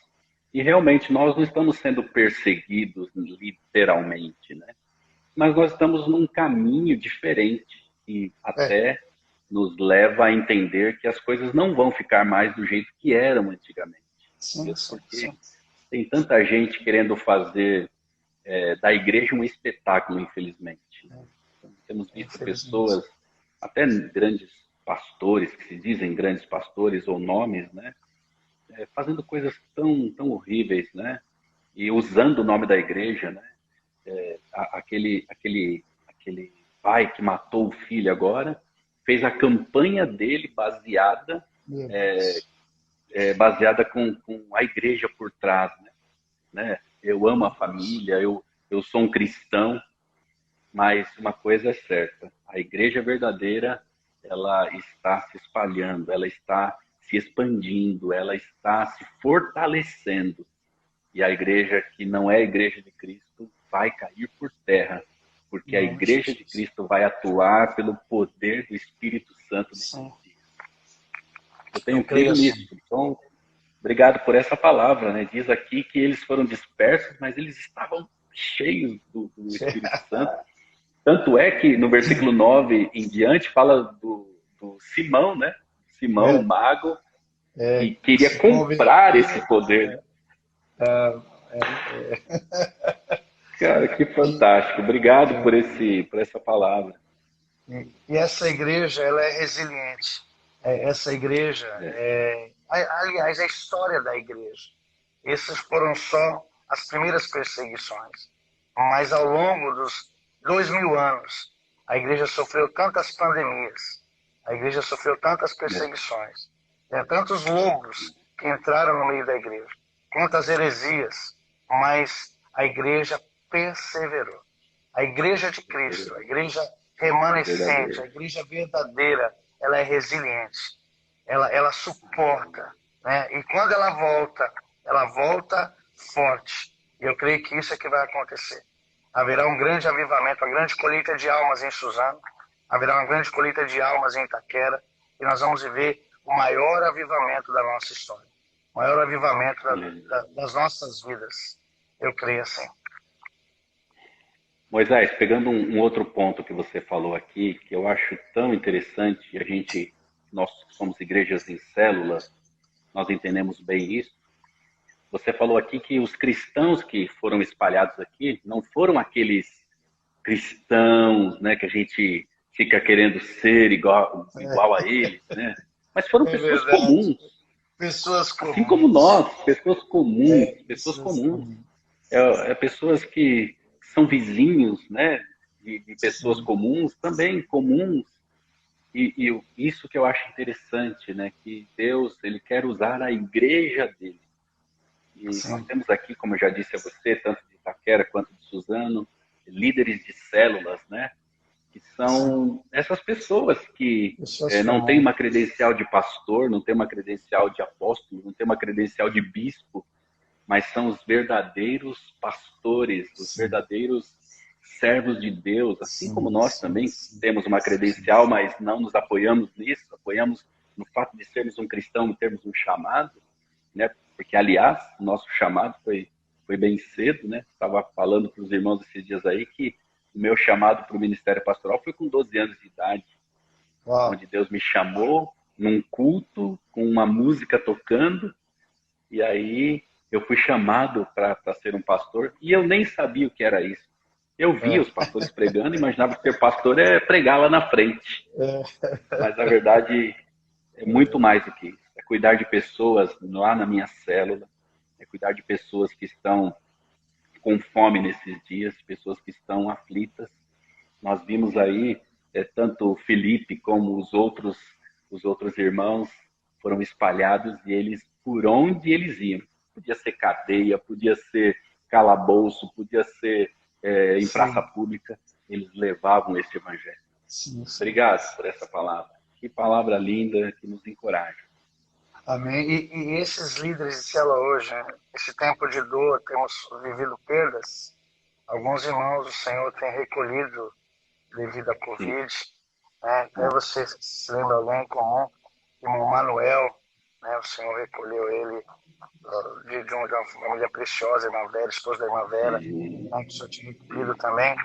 E realmente nós não estamos sendo perseguidos literalmente, né? Mas nós estamos num caminho diferente e até nos leva a entender que as coisas não vão ficar mais do jeito que eram antigamente. sim, Porque sim. tem tanta gente querendo fazer da igreja um espetáculo, infelizmente. Então, temos visto pessoas, até grandes pastores, que se dizem grandes pastores ou nomes, né? Fazendo coisas tão horríveis, né? E usando o nome da igreja, né? Aquele pai que matou o filho agora fez a campanha dele baseada com a igreja por trás, né? Eu amo a família, eu sou um cristão, mas uma coisa é certa, a igreja verdadeira, ela está se espalhando, ela está se expandindo, ela está se fortalecendo. E a igreja que não é a igreja de Cristo vai cair por terra, porque a igreja de Cristo vai atuar pelo poder do Espírito Santo nesses dias. Eu tenho crido nisso. Então, obrigado por essa palavra, né? Diz aqui que eles foram dispersos, mas eles estavam cheios do Espírito Santo. Tanto é que no versículo 9 em diante fala do Simão, né? Simão, o mago, que queria comprar esse poder. Cara, que fantástico. Obrigado por essa palavra. E essa igreja, ela é resiliente. Essa igreja, aliás, a história da igreja. Essas foram só as primeiras perseguições. Mas ao longo dos 2000 anos, a igreja sofreu tantas pandemias, a igreja sofreu tantas perseguições, tantos lobos que entraram no meio da igreja, quantas heresias, mas a igreja perseverou. A igreja de Cristo, a igreja remanescente, a igreja verdadeira, ela é resiliente, ela suporta, né? E quando ela volta forte. E eu creio que isso é que vai acontecer. Haverá um grande avivamento, uma grande colheita de almas em Suzano, haverá uma grande colheita de almas em Itaquera, e nós vamos viver o maior avivamento da nossa história, o maior avivamento das nossas vidas. Eu creio assim. Moisés, pegando um outro ponto que você falou aqui, que eu acho tão interessante, nós somos igrejas em células, nós entendemos bem isso. Você falou aqui que os cristãos que foram espalhados aqui não foram aqueles cristãos, né, que a gente fica querendo ser igual a eles, né? Mas foram pessoas comuns. Pessoas comuns. Assim como nós, pessoas comuns, pessoas comuns. Pessoas que são vizinhos, né, de pessoas comuns, também comuns. E isso que eu acho interessante, né, que Deus, ele quer usar a igreja dele. E nós temos aqui, como eu já disse a você, tanto de Itaquera quanto de Suzano, líderes de células, né, que são essas pessoas que não têm uma credencial de pastor, não têm uma credencial de apóstolo, não têm uma credencial de bispo, mas são os verdadeiros pastores, os verdadeiros servos de Deus, assim como nós também temos uma credencial, mas não nos apoiamos nisso, apoiamos no fato de sermos um cristão e termos um chamado, né? Porque, aliás, o nosso chamado foi bem cedo, né? Estava falando para os irmãos esses dias aí que o meu chamado para o ministério pastoral foi com 12 anos de idade, onde Deus me chamou num culto, com uma música tocando, e aí eu fui chamado para ser um pastor, e eu nem sabia o que era isso. Eu via os pastores pregando, imaginava que ser pastor é pregar lá na frente. Mas, na verdade, é muito mais do que isso. É cuidar de pessoas lá na minha célula, é cuidar de pessoas que estão com fome nesses dias, pessoas que estão aflitas. Nós vimos aí, tanto o Felipe como os outros irmãos foram espalhados e eles, por onde eles iam, podia ser cadeia, podia ser calabouço, podia ser em praça pública, eles levavam esse evangelho. Obrigado por essa palavra. Que palavra linda que nos encoraja. Amém. E esses líderes de célula hoje, né? Esse tempo de dor, temos vivido perdas. Alguns irmãos o Senhor tem recolhido devido à Covid. Né? Aí você se lembra alguém comum, irmão Manuel, né? O Senhor recolheu ele de uma família preciosa, irmã Vera, esposa da irmã Vera, né? Que o Senhor tinha recolhido também.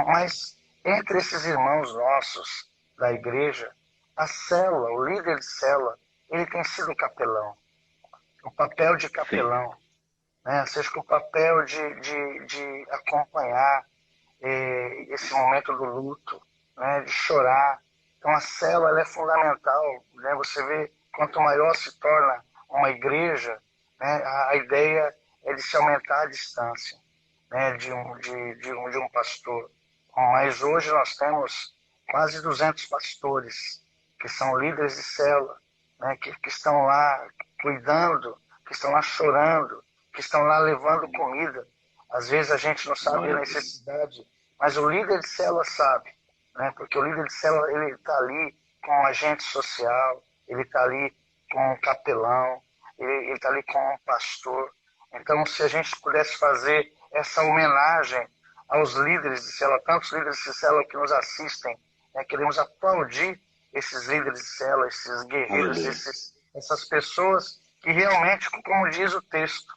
Mas entre esses irmãos nossos da igreja, a célula, o líder de célula, ele tem sido capelão. O papel de capelão, né? Ou seja, o papel de acompanhar esse momento do luto, né? De chorar. Então a célula ela é fundamental, né? Você vê, quanto maior se torna uma igreja, né? A ideia é de se aumentar a distância, né? de um pastor. Mas hoje nós temos quase 200 pastores que são líderes de célula, né? que estão lá cuidando, que estão lá chorando, que estão lá levando comida. Às vezes a gente não sabe a necessidade, mas o líder de célula sabe, né? Porque o líder de célula ele está ali com um agente social, ele está ali com um capelão, ele está ali com um pastor. Então, se a gente pudesse fazer essa homenagem aos líderes de célula, tantos líderes de célula que nos assistem, né? Queremos aplaudir esses líderes de célula, esses guerreiros, essas pessoas que realmente, como diz o texto,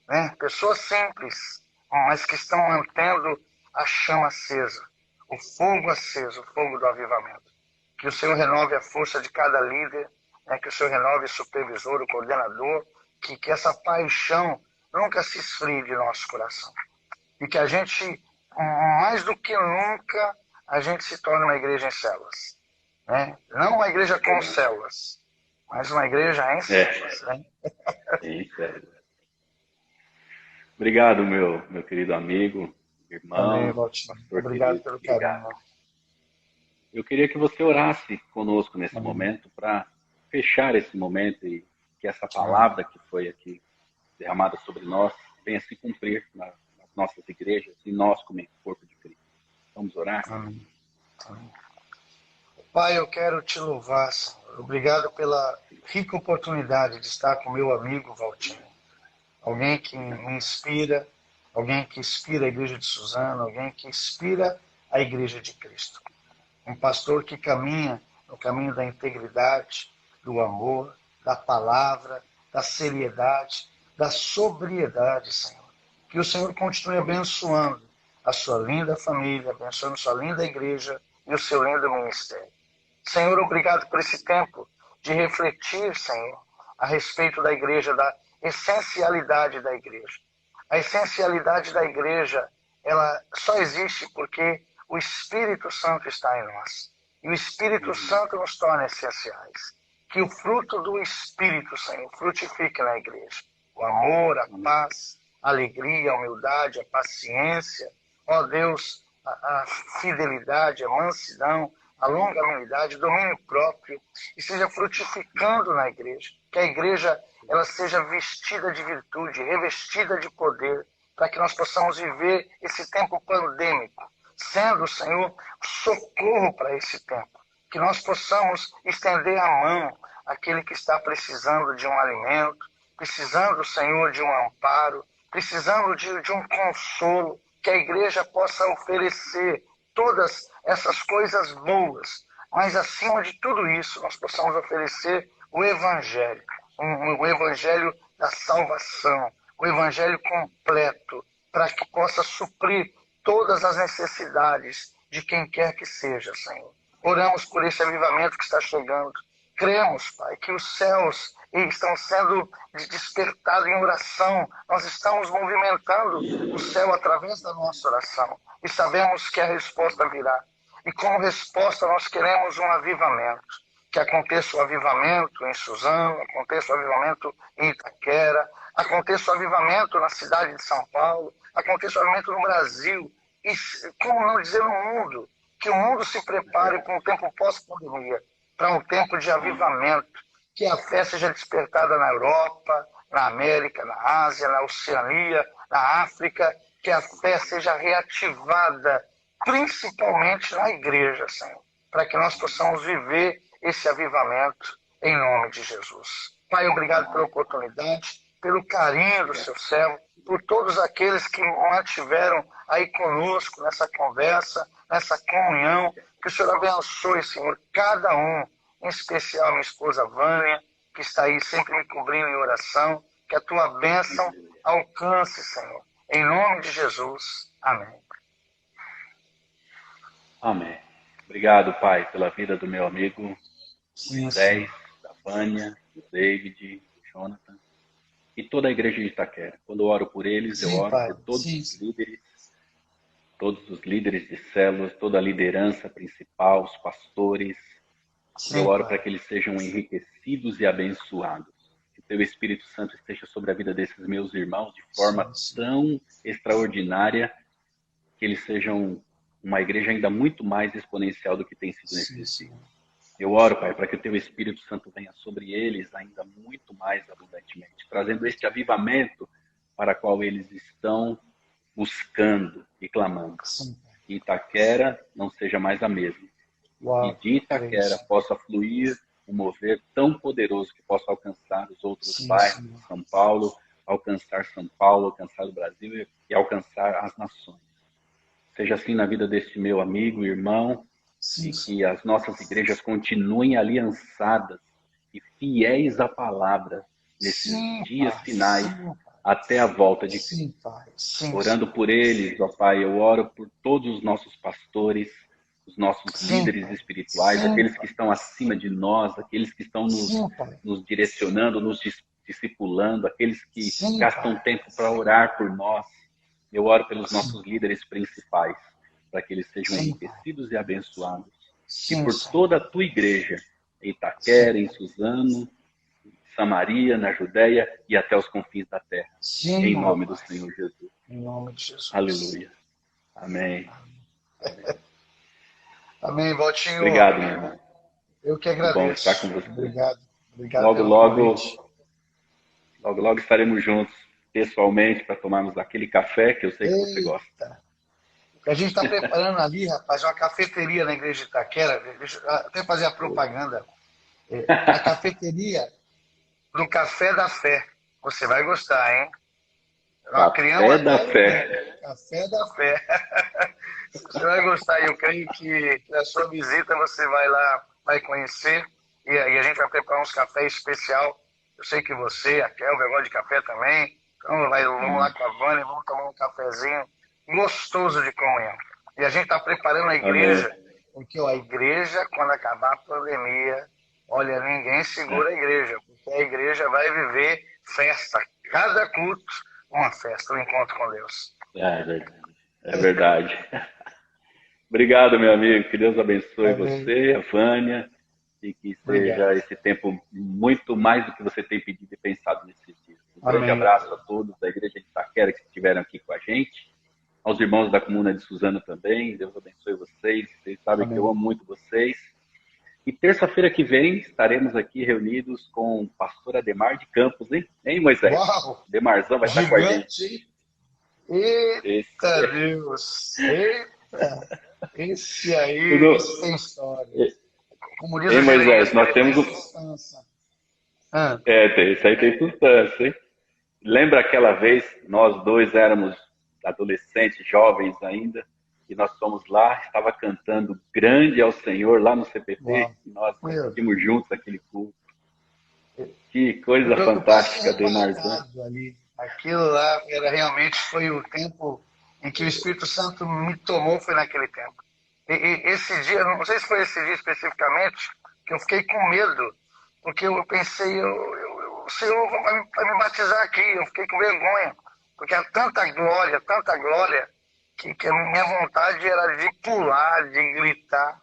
né? Pessoas simples, mas que estão mantendo a chama acesa, o fogo aceso, o fogo do avivamento. Que o Senhor renove a força de cada líder, né? Que o Senhor renove o supervisor, o coordenador, que essa paixão nunca se esfrie de nosso coração. E que a gente, mais do que nunca, a gente se torne uma igreja em células. Né? Não uma igreja com células, mas uma igreja em células. Né? Obrigado, meu querido amigo, irmão. Amém, pastor. Obrigado pelo carinho. Eu queria que você orasse conosco nesse momento para fechar esse momento e que essa palavra que foi aqui derramada sobre nós venha se cumprir nas nossas igrejas e nós como corpo de Cristo. Vamos orar? Amém. Amém. Pai, eu quero te louvar, Senhor. Obrigado pela rica oportunidade de estar com meu amigo Valtinho. Alguém que me inspira, alguém que inspira a Igreja de Suzano, alguém que inspira a Igreja de Cristo. Um pastor que caminha no caminho da integridade, do amor, da palavra, da seriedade, da sobriedade, Senhor. Que o Senhor continue abençoando a sua linda família, abençoando sua linda igreja e o seu lindo ministério. Senhor, obrigado por esse tempo de refletir, Senhor, a respeito da igreja, da essencialidade da igreja. A essencialidade da igreja, ela só existe porque o Espírito Santo está em nós. E o Espírito Santo nos torna essenciais. Que o fruto do Espírito, Senhor, frutifique na igreja. O amor, a paz, a alegria, a humildade, a paciência, ó Deus, a fidelidade, a mansidão, a longanimidade, o domínio próprio, e seja frutificando na igreja. Que a igreja ela seja vestida de virtude, revestida de poder, para que nós possamos viver esse tempo pandêmico, sendo, Senhor, socorro para esse tempo. Que nós possamos estender a mão àquele que está precisando de um alimento, precisando, Senhor, de um amparo, precisando de um consolo, que a igreja possa oferecer todas essas coisas boas, mas acima de tudo isso, nós possamos oferecer o Evangelho, o Evangelho da salvação, o Evangelho completo, para que possa suprir todas as necessidades de quem quer que seja, Senhor. Oramos por esse avivamento que está chegando. Cremos, Pai, que os céus estão sendo despertados em oração. Nós estamos movimentando o céu através da nossa oração. E sabemos que a resposta virá. E como resposta nós queremos um avivamento. Que aconteça o avivamento em Suzano, aconteça o avivamento em Itaquera, aconteça o avivamento na cidade de São Paulo, aconteça o avivamento no Brasil. E como não dizer no mundo, que o mundo se prepare para um tempo pós-pandemia, para um tempo de avivamento, que a fé seja despertada na Europa, na América, na Ásia, na Oceania, na África, que a fé seja reativada, principalmente na igreja, Senhor, para que nós possamos viver esse avivamento em nome de Jesus. Pai, obrigado pela oportunidade, pelo carinho do seu servo, por todos aqueles que mantiveram aí conosco nessa conversa, nessa comunhão. Que o Senhor abençoe, Senhor, cada um, em especial minha esposa Vânia, que está aí sempre me cobrindo em oração. Que a tua bênção alcance, Senhor. Em nome de Jesus. Amém. Amém. Obrigado, Pai, pela vida do meu amigo Moisés, da Vânia, do David, do Jonathan e toda a igreja de Itaquera. Quando eu oro por eles, eu oro por todos os líderes de células, toda a liderança principal, os pastores. Eu oro para que eles sejam enriquecidos e abençoados. Que o teu Espírito Santo esteja sobre a vida desses meus irmãos de forma tão extraordinária que eles sejam uma igreja ainda muito mais exponencial do que tem sido nesses dias. Eu oro, Pai, para que o teu Espírito Santo venha sobre eles ainda muito mais abundantemente, trazendo este avivamento para o qual eles estão buscando e clamando. Que Itaquera não seja mais a mesma. E de Itaquera possa fluir um mover tão poderoso que possa alcançar os outros bairros de São Paulo, alcançar o Brasil e alcançar as nações. Seja assim na vida deste meu amigo, irmão, e que as nossas igrejas continuem aliançadas e fiéis à palavra nesses dias finais até a volta de Cristo. Orando por eles, ó Pai, eu oro por todos os nossos pastores, os nossos líderes espirituais, aqueles que estão acima de nós, aqueles que estão nos direcionando, nos discipulando, aqueles que gastam tempo para orar por nós. Eu oro pelos nossos líderes principais, para que eles sejam enriquecidos e abençoados. E por toda a tua igreja, em Itaquera, em Suzano, em Samaria, na Judéia e até os confins da terra. Em nome do Senhor Jesus. Em nome de Jesus. Aleluia. Amém. Amém, Valtinho. Obrigado, meu irmão. Eu que agradeço. Bom estar com você. Obrigado. Obrigado logo, logo estaremos juntos pessoalmente para tomarmos aquele café que eu sei que você gosta. Eita! A gente está preparando ali, rapaz, uma cafeteria na igreja de Itaquera. Deixa eu até fazer a propaganda. A cafeteria do Café da Fé. Você vai gostar, hein? Nós criamos Café da até Fé. Café da Fé. Você vai gostar. Eu creio que na sua visita você vai lá, vai conhecer. E aí a gente vai preparar uns cafés especial. Eu sei que você, a Kelvin, gosta de café também. Então vamos lá com a Vânia, vamos tomar um cafezinho gostoso de comunhão. E a gente está preparando a igreja, porque a igreja, quando acabar a pandemia, olha, ninguém segura a igreja, porque a igreja vai viver festa. Cada culto, uma festa, um encontro com Deus. É verdade. É verdade. Obrigado, meu amigo. Que Deus abençoe você, a Vânia, e que seja esse tempo muito mais do que você tem pedido e pensado nesses dias. Um grande abraço a todos da Igreja de Itaquera que estiveram aqui com a gente, aos irmãos da Comuna de Suzano também. Deus abençoe vocês. Vocês sabem que eu amo muito vocês. E terça-feira que vem estaremos aqui reunidos com o pastor Ademar de Campos, hein? Hein, Moisés? Uau! Ademarzão vai estar com a gente. Eita Deus! Eita! Esse aí tem história. Como diz Ei, Moisés, nós temos um... Isso aí tem substância, hein? Lembra aquela vez, nós dois éramos adolescentes, jovens ainda, e nós fomos lá, estava cantando Grande ao Senhor lá no CPP, e nós assistimos juntos aquele culto. Que coisa fantástica, Ademarzão. Aquilo lá foi o tempo em que o Espírito Santo me tomou, foi naquele tempo. E esse dia, não sei se foi esse dia especificamente, que eu fiquei com medo, porque eu pensei, o Senhor vai me batizar aqui, eu fiquei com vergonha, porque há tanta glória, que a minha vontade era de pular, de gritar,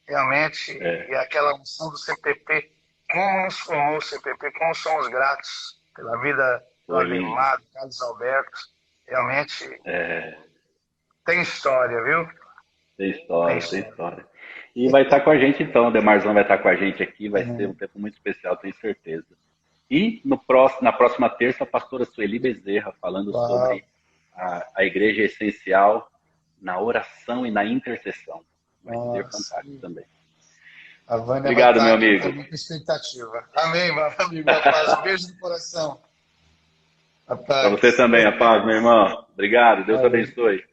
realmente, e aquela unção do CPP, como nos formou o CPP, como somos gratos pela vida do Ademar, do Carlos Alberto, realmente tem história, viu? Tem história. E vai estar com a gente então, o Demarzão vai estar com a gente aqui, vai ser um tempo muito especial, tenho certeza. E na próxima terça, a pastora Sueli Bezerra, falando sobre a igreja essencial na oração e na intercessão. Vai ser fantástico também. A Vânia Obrigado, meu amigo. Com muita expectativa. Amém, meu amigo. A paz. Um beijo no coração. Para você também, a paz, meu irmão. Obrigado, Deus abençoe.